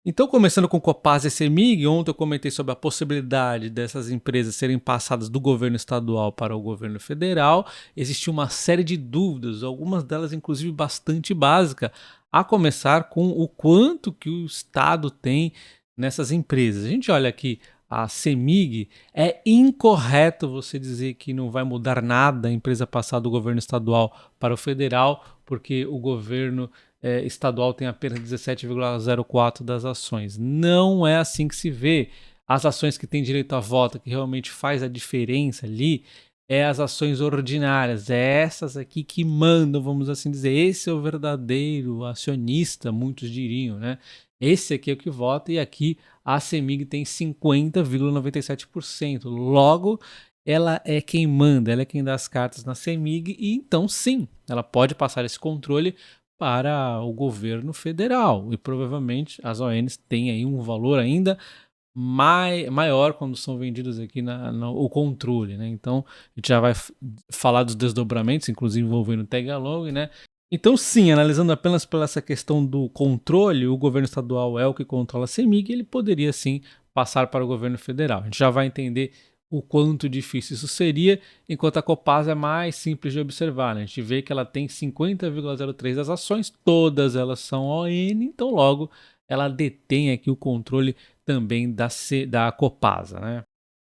Então, começando com Copasa e CEMIG, ontem eu comentei sobre a possibilidade dessas empresas serem passadas do governo estadual para o governo federal. Existe uma série de dúvidas, algumas delas inclusive bastante básicas, a começar com o quanto que o Estado tem nessas empresas. A gente olha aqui a CEMIG, é incorreto você dizer que não vai mudar nada a empresa passar do governo estadual para o federal, porque o governo estadual tem apenas 17,04% das ações. Não é assim que se vê. As ações que têm direito a voto, que realmente faz a diferença ali, é as ações ordinárias, é essas aqui que mandam, vamos assim dizer. Esse é o verdadeiro acionista, muitos diriam, né? Esse aqui é o que vota, e aqui a CEMIG tem 50,97%. Logo, ela é quem manda, ela é quem dá as cartas na CEMIG, e então sim, ela pode passar esse controle para o governo federal, e provavelmente as ONs têm aí um valor ainda maior quando são vendidos aqui o controle, né? Então a gente já vai falar dos desdobramentos, inclusive envolvendo tag along, né? Então sim, analisando apenas pela essa questão do controle, o governo estadual é o que controla a CEMIG, ele poderia sim passar para o governo federal. A gente já vai entender o quanto difícil isso seria, enquanto a Copasa é mais simples de observar, né? A gente vê que ela tem 50,03% das ações, todas elas são ON, então logo ela detém aqui o controle também da Copasa, né?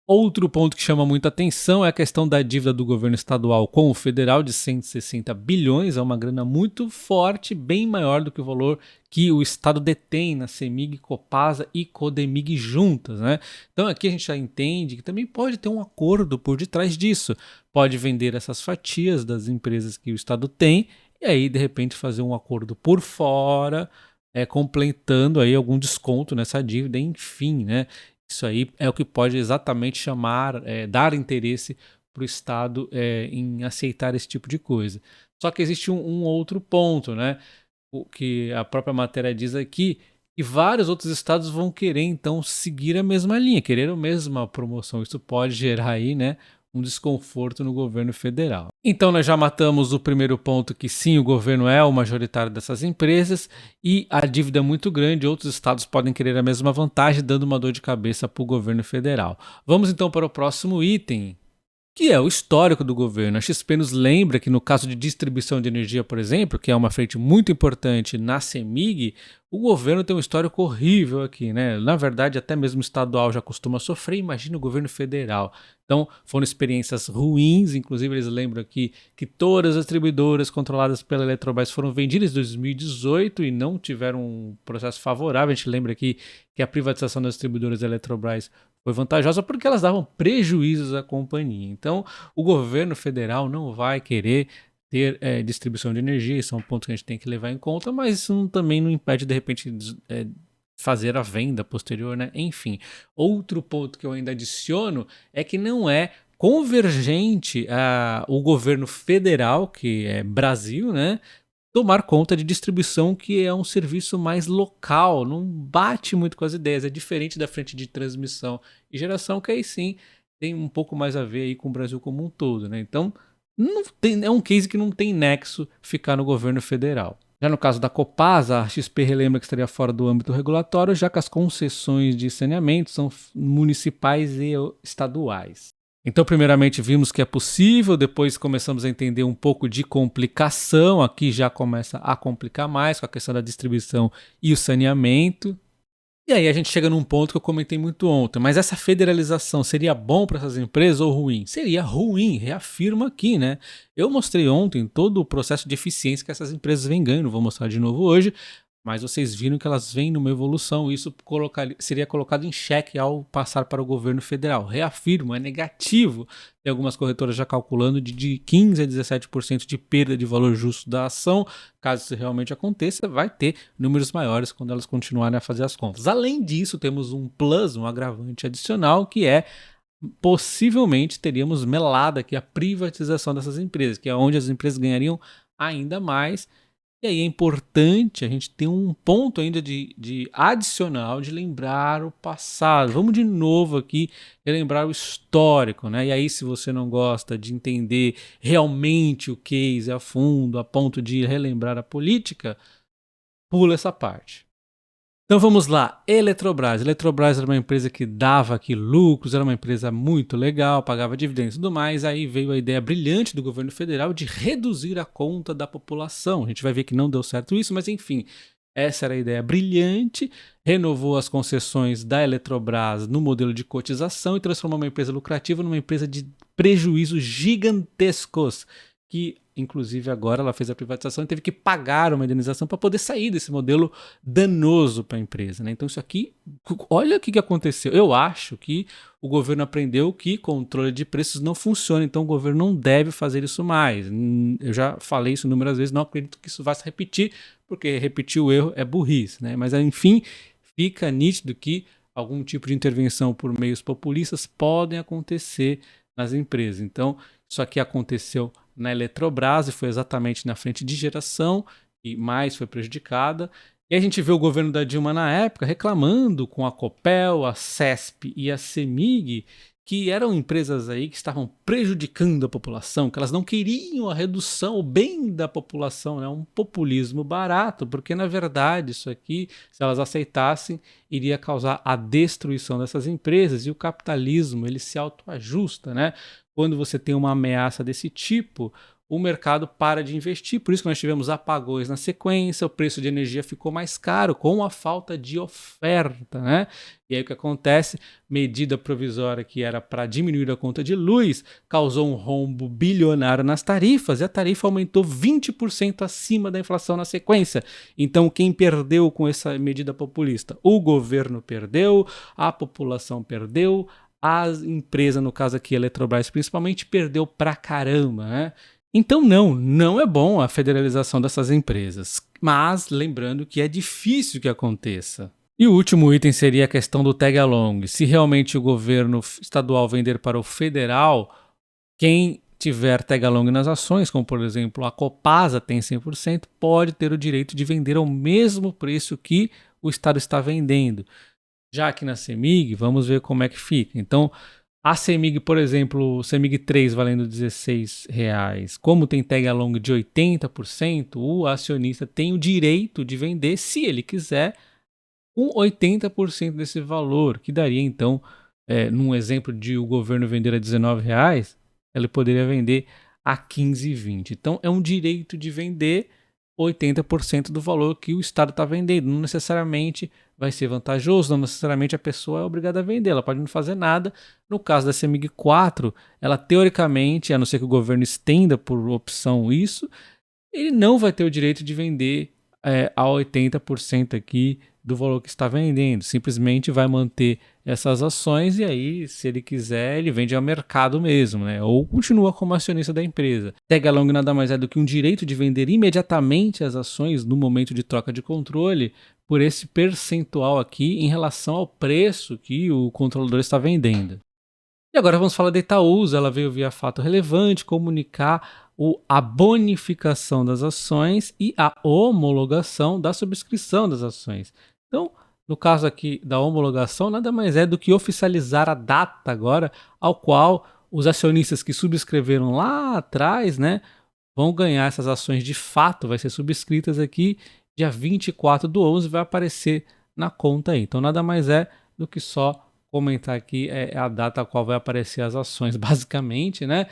Outro ponto que chama muita atenção é a questão da dívida do governo estadual com o federal de 160 bilhões, é uma grana muito forte, bem maior do que o valor que o estado detém na CEMIG, Copasa e Codemig juntas, né? Então aqui a gente já entende que também pode ter um acordo por detrás disso, pode vender essas fatias das empresas que o estado tem e aí de repente fazer um acordo por fora, completando aí algum desconto nessa dívida, enfim, né? Isso aí é o que pode exatamente chamar, dar interesse para o Estado em aceitar esse tipo de coisa. Só que existe um outro ponto, né? O que a própria matéria diz aqui, e vários outros estados vão querer então seguir a mesma linha, querer a mesma promoção. Isso pode gerar aí, né, um desconforto no governo federal. Então nós já matamos o primeiro ponto, que sim, o governo é o majoritário dessas empresas e a dívida é muito grande, outros estados podem querer a mesma vantagem, dando uma dor de cabeça para o governo federal. Vamos então para o próximo item, que é o histórico do governo. A XP nos lembra que no caso de distribuição de energia, por exemplo, que é uma frente muito importante na CEMIG, o governo tem um histórico horrível aqui, né? Na verdade, até mesmo o estadual já costuma sofrer, imagina o governo federal. Então, foram experiências ruins, inclusive eles lembram aqui que todas as distribuidoras controladas pela Eletrobras foram vendidas em 2018 e não tiveram um processo favorável. A gente lembra aqui que a privatização das distribuidoras da Eletrobras foi vantajosa porque elas davam prejuízos à companhia. Então, o governo federal não vai querer ter distribuição de energia, isso é um ponto que a gente tem que levar em conta, mas isso também não impede, de repente, fazer a venda posterior, né? Enfim, outro ponto que eu ainda adiciono é que não é convergente o governo federal, que é Brasil, né, tomar conta de distribuição, que é um serviço mais local, não bate muito com as ideias, é diferente da frente de transmissão e geração, que aí sim tem um pouco mais a ver aí com o Brasil como um todo, né? Então, não tem, é um case que não tem nexo ficar no governo federal. Já no caso da Copasa, a XP relembra que estaria fora do âmbito regulatório, já que as concessões de saneamento são municipais e estaduais. Então, primeiramente, vimos que é possível, depois começamos a entender um pouco de complicação, aqui já começa a complicar mais com a questão da distribuição e o saneamento. E aí a gente chega num ponto que eu comentei muito ontem, mas essa federalização seria bom para essas empresas ou ruim? Seria ruim, reafirmo aqui, né? Eu mostrei ontem todo o processo de eficiência que essas empresas vêm ganhando, vou mostrar de novo hoje, mas vocês viram que elas vêm numa evolução, e isso seria colocado em xeque ao passar para o governo federal. Reafirmo, é negativo. Tem algumas corretoras já calculando de 15% a 17% de perda de valor justo da ação. Caso isso realmente aconteça, vai ter números maiores quando elas continuarem a fazer as contas. Além disso, temos um plus, um agravante adicional, que é possivelmente teríamos melada aqui a privatização dessas empresas, que é onde as empresas ganhariam ainda mais. E aí é importante a gente ter um ponto ainda de adicional, de lembrar o passado. Vamos de novo aqui relembrar o histórico, né? E aí, se você não gosta de entender realmente o case a fundo, a ponto de relembrar a política, pula essa parte. Então vamos lá, Eletrobras. Eletrobras era uma empresa que dava aqui lucros, era uma empresa muito legal, pagava dividendos e tudo mais. Aí veio a ideia brilhante do governo federal de reduzir a conta da população. A gente vai ver que não deu certo isso, mas enfim, essa era a ideia brilhante. Renovou as concessões da Eletrobras no modelo de cotização e transformou uma empresa lucrativa numa empresa de prejuízos gigantescos, que inclusive agora ela fez a privatização e teve que pagar uma indenização para poder sair desse modelo danoso para a empresa, né? Então isso aqui, olha o que aconteceu. Eu acho que o governo aprendeu que controle de preços não funciona, então o governo não deve fazer isso mais. Eu já falei isso inúmeras vezes, não acredito que isso vá se repetir, porque repetir o erro é burrice, né? Mas enfim, fica nítido que algum tipo de intervenção por meios populistas podem acontecer nas empresas. Então isso aqui aconteceu na Eletrobras e foi exatamente na frente de geração e mais foi prejudicada. E a gente vê o governo da Dilma na época reclamando com a Copel, a CESP e a CEMIG, que eram empresas aí que estavam prejudicando a população, que elas não queriam a redução, o bem da população, né? Um populismo barato, porque na verdade isso aqui, se elas aceitassem, iria causar a destruição dessas empresas e o capitalismo ele se autoajusta, né? Quando você tem uma ameaça desse tipo, o mercado para de investir. Por isso que nós tivemos apagões na sequência, o preço de energia ficou mais caro com a falta de oferta, né? E aí o que acontece? Medida provisória que era para diminuir a conta de luz causou um rombo bilionário nas tarifas e a tarifa aumentou 20% acima da inflação na sequência. Então quem perdeu com essa medida populista? O governo perdeu, a população perdeu, a empresa, no caso aqui, a Eletrobras principalmente, perdeu pra caramba, né? Então não é bom a federalização dessas empresas, mas lembrando que é difícil que aconteça. E o último item seria a questão do tag-along. Se realmente o governo estadual vender para o federal, quem tiver tag-along nas ações, como por exemplo a Copasa tem 100%, pode ter o direito de vender ao mesmo preço que o estado está vendendo. Já aqui na CEMIG, vamos ver como é que fica. Então, a CEMIG, por exemplo, CEMIG 3 valendo R$16, como tem tag along de 80%, o acionista tem o direito de vender, se ele quiser, com 80% desse valor, que daria então, num exemplo de o governo vender a R$19, ele poderia vender a 15,20. Então, é um direito de vender 80% do valor que o Estado está vendendo. Não necessariamente vai ser vantajoso, não necessariamente a pessoa é obrigada a vender, ela pode não fazer nada. No caso da CEMIG 4, ela teoricamente, a não ser que o governo estenda por opção isso, ele não vai ter o direito de vender a 80% aqui do valor que está vendendo, simplesmente vai manter essas ações e aí, se ele quiser, ele vende ao mercado mesmo, né? Ou continua como acionista da empresa. Tag along nada mais é do que um direito de vender imediatamente as ações no momento de troca de controle por esse percentual aqui em relação ao preço que o controlador está vendendo. E agora vamos falar da Itaúsa. Ela veio via fato relevante comunicar a bonificação das ações e a homologação da subscrição das ações. Então, no caso aqui da homologação, nada mais é do que oficializar a data agora ao qual os acionistas que subscreveram lá atrás, né, vão ganhar essas ações de fato, vai ser subscritas aqui dia 24/11, vai aparecer na conta aí. Então, nada mais é do que só comentar aqui a data a qual vai aparecer as ações, basicamente, né?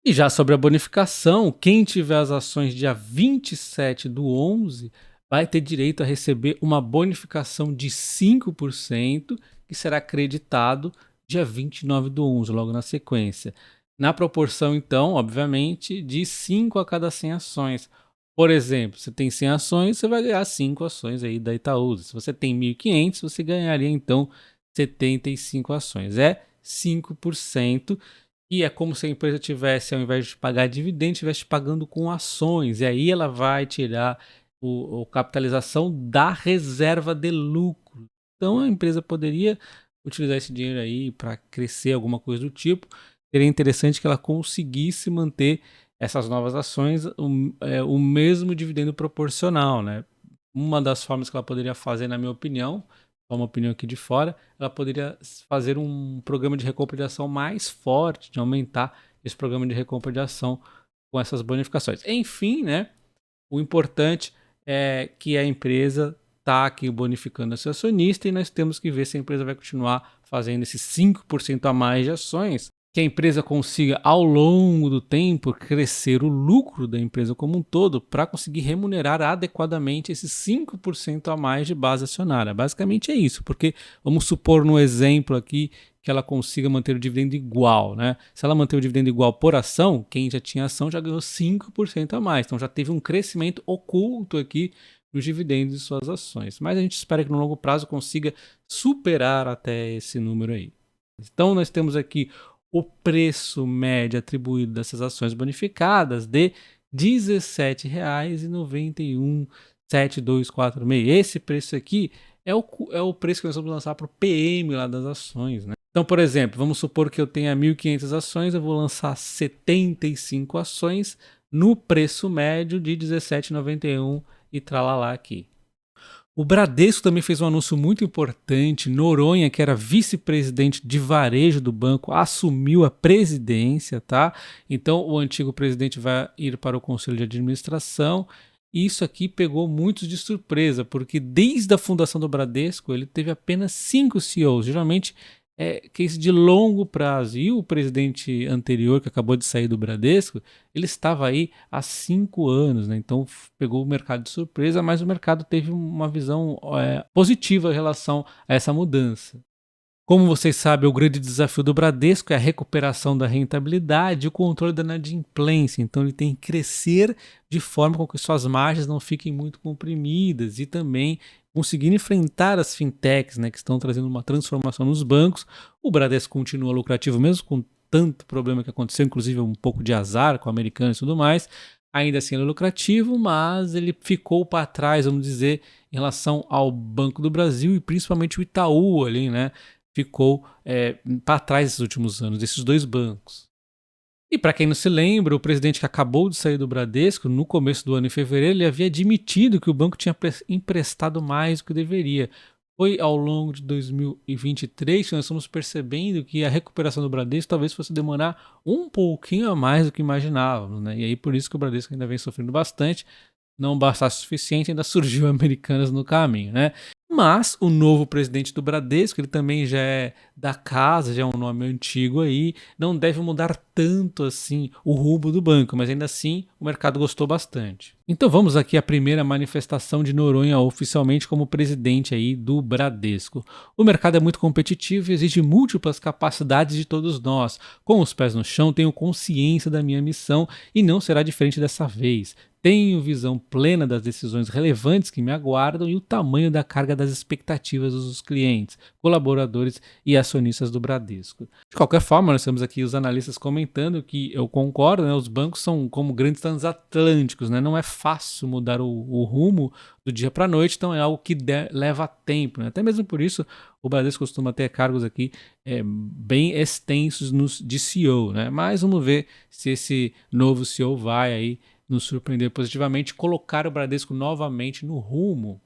E já sobre a bonificação, quem tiver as ações dia 27/11 vai ter direito a receber uma bonificação de 5% que será acreditado dia 29/11, logo na sequência. Na proporção, então, obviamente, de 5 a cada 100 ações. Por exemplo, você tem 100 ações, você vai ganhar 5 ações aí da Itaúsa. Se você tem 1.500, você ganharia, então, 75 ações. É 5%. E é como se a empresa tivesse, ao invés de pagar dividendo, estivesse pagando com ações. E aí ela vai tirar a capitalização da reserva de lucro. Então a empresa poderia utilizar esse dinheiro aí para crescer, alguma coisa do tipo. Seria interessante que ela conseguisse manter essas novas ações o mesmo dividendo proporcional, né? Uma das formas que ela poderia fazer, na minha opinião, uma opinião aqui de fora, ela poderia fazer um programa de recompra de ação mais forte, de aumentar esse programa de recompra de ação com essas bonificações. Enfim, né, o importante é que a empresa está aqui bonificando esse acionista e nós temos que ver se a empresa vai continuar fazendo esses 5% a mais de ações, que a empresa consiga ao longo do tempo crescer o lucro da empresa como um todo para conseguir remunerar adequadamente esses 5% a mais de base acionária. Basicamente é isso, porque vamos supor no exemplo aqui que ela consiga manter o dividendo igual, né? Se ela manter o dividendo igual por ação, quem já tinha ação já ganhou 5% a mais, então já teve um crescimento oculto aqui nos dividendos de suas ações. Mas a gente espera que no longo prazo consiga superar até esse número aí. Então nós temos aqui o preço médio atribuído dessas ações bonificadas de R$ 17,917246. Esse preço aqui é o preço que nós vamos lançar para o PM lá das ações, né? Então, por exemplo, vamos supor que eu tenha 1.500 ações, eu vou lançar 75 ações no preço médio de R$ 17,91 e tralalá aqui. O Bradesco também fez um anúncio muito importante. Noronha, que era vice-presidente de varejo do banco, assumiu a presidência, tá? Então o antigo presidente vai ir para o conselho de administração. E isso aqui pegou muitos de surpresa, porque desde a fundação do Bradesco ele teve apenas 5 CEOs. Geralmente é case de longo prazo. E o presidente anterior, que acabou de sair do Bradesco, ele estava aí há 5 anos, né? Então pegou o mercado de surpresa, mas o mercado teve uma visão positiva em relação a essa mudança. Como vocês sabem, o grande desafio do Bradesco é a recuperação da rentabilidade e o controle da inadimplência. Então ele tem que crescer de forma com que suas margens não fiquem muito comprimidas e também conseguindo enfrentar as fintechs, né, que estão trazendo uma transformação nos bancos. O Bradesco continua lucrativo mesmo com tanto problema que aconteceu, inclusive um pouco de azar com o americano e tudo mais. Ainda assim ele é lucrativo, mas ele ficou para trás, vamos dizer, em relação ao Banco do Brasil e principalmente o Itaú ali, né? Ficou para trás esses últimos anos, desses dois bancos. E para quem não se lembra, o presidente que acabou de sair do Bradesco, no começo do ano, em fevereiro, ele havia admitido que o banco tinha emprestado mais do que deveria. Foi ao longo de 2023 que nós estamos percebendo que a recuperação do Bradesco talvez fosse demorar um pouquinho a mais do que imaginávamos, né? E aí por isso que o Bradesco ainda vem sofrendo bastante. Não bastasse o suficiente, ainda surgiu Americanas no caminho, né? Mas o novo presidente do Bradesco, ele também já é da casa, já é um nome antigo aí, não deve mudar tanto assim o rumo do banco, mas ainda assim o mercado gostou bastante. Então vamos aqui à primeira manifestação de Noronha oficialmente como presidente aí do Bradesco. O mercado é muito competitivo e exige múltiplas capacidades de todos nós. Com os pés no chão, tenho consciência da minha missão e não será diferente dessa vez. Tenho visão plena das decisões relevantes que me aguardam e o tamanho da carga das expectativas dos clientes, colaboradores e acionistas do Bradesco. De qualquer forma, nós temos aqui os analistas comentando que eu concordo, né, os bancos são como grandes transatlânticos, né, não é fácil mudar o rumo do dia para a noite, então é algo que leva tempo. Né? Até mesmo por isso, o Bradesco costuma ter cargos aqui bem extensos de CEO, né? Mas vamos ver se esse novo CEO vai aí nos surpreender positivamente, colocar o Bradesco novamente no rumo.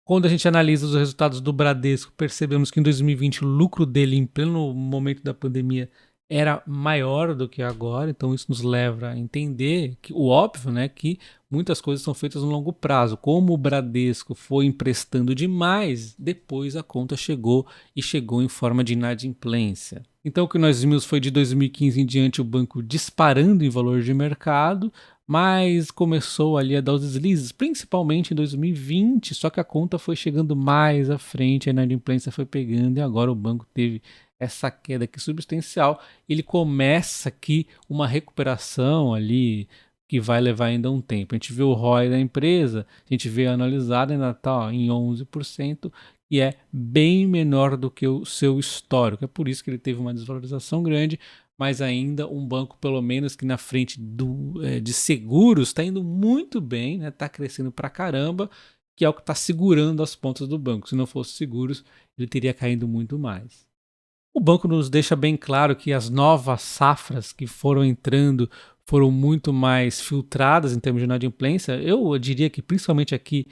Quando a gente analisa os resultados do Bradesco, percebemos que em 2020 o lucro dele em pleno momento da pandemia era maior do que agora, então isso nos leva a entender que o óbvio, né, que muitas coisas são feitas no longo prazo. Como o Bradesco foi emprestando demais, depois a conta chegou e chegou em forma de inadimplência. Então o que nós vimos foi de 2015 em diante o banco disparando em valor de mercado, mas começou ali a dar os deslizes, principalmente em 2020, só que a conta foi chegando mais à frente, a inadimplência foi pegando e agora o banco teve essa queda aqui substancial. Ele começa aqui uma recuperação ali que vai levar ainda um tempo. A gente vê o ROI da empresa, a gente vê analisado, ainda está em 11%, e é bem menor do que o seu histórico. É por isso que ele teve uma desvalorização grande, mas ainda um banco, pelo menos que na frente de seguros, está indo muito bem, né? Está crescendo pra caramba, que é o que está segurando as pontas do banco. Se não fosse seguros, ele teria caído muito mais. O banco nos deixa bem claro que as novas safras que foram entrando foram muito mais filtradas em termos de inadimplência. Eu diria que principalmente aqui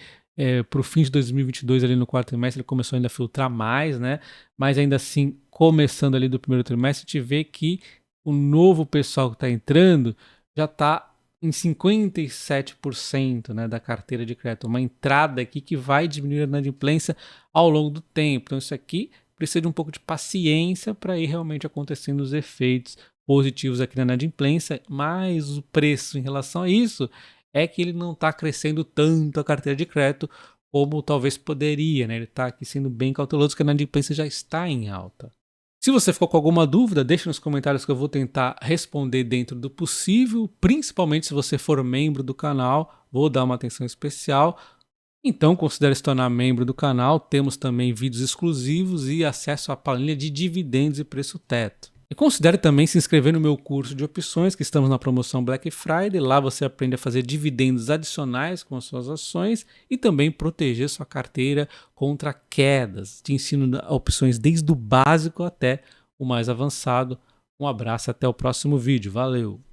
para o fim de 2022, ali no quarto trimestre, ele começou ainda a filtrar mais, né? Mas ainda assim, começando ali do primeiro trimestre, a gente vê que o novo pessoal que está entrando já está em 57%, né, da carteira de crédito, uma entrada aqui que vai diminuir a inadimplência ao longo do tempo. Então isso aqui precisa de um pouco de paciência para ir realmente acontecendo os efeitos positivos aqui na inadimplência, mas o preço em relação a isso é que ele não está crescendo tanto a carteira de crédito como talvez poderia, né? Ele está aqui sendo bem cauteloso, porque a inadimplência já está em alta. Se você ficou com alguma dúvida, deixe nos comentários que eu vou tentar responder dentro do possível, principalmente se você for membro do canal, vou dar uma atenção especial. Então considere se tornar membro do canal, temos também vídeos exclusivos e acesso à planilha de dividendos e preço teto. E considere também se inscrever no meu curso de opções, que estamos na promoção Black Friday. Lá você aprende a fazer dividendos adicionais com as suas ações e também proteger sua carteira contra quedas. Te ensino opções desde o básico até o mais avançado. Um abraço e até o próximo vídeo. Valeu!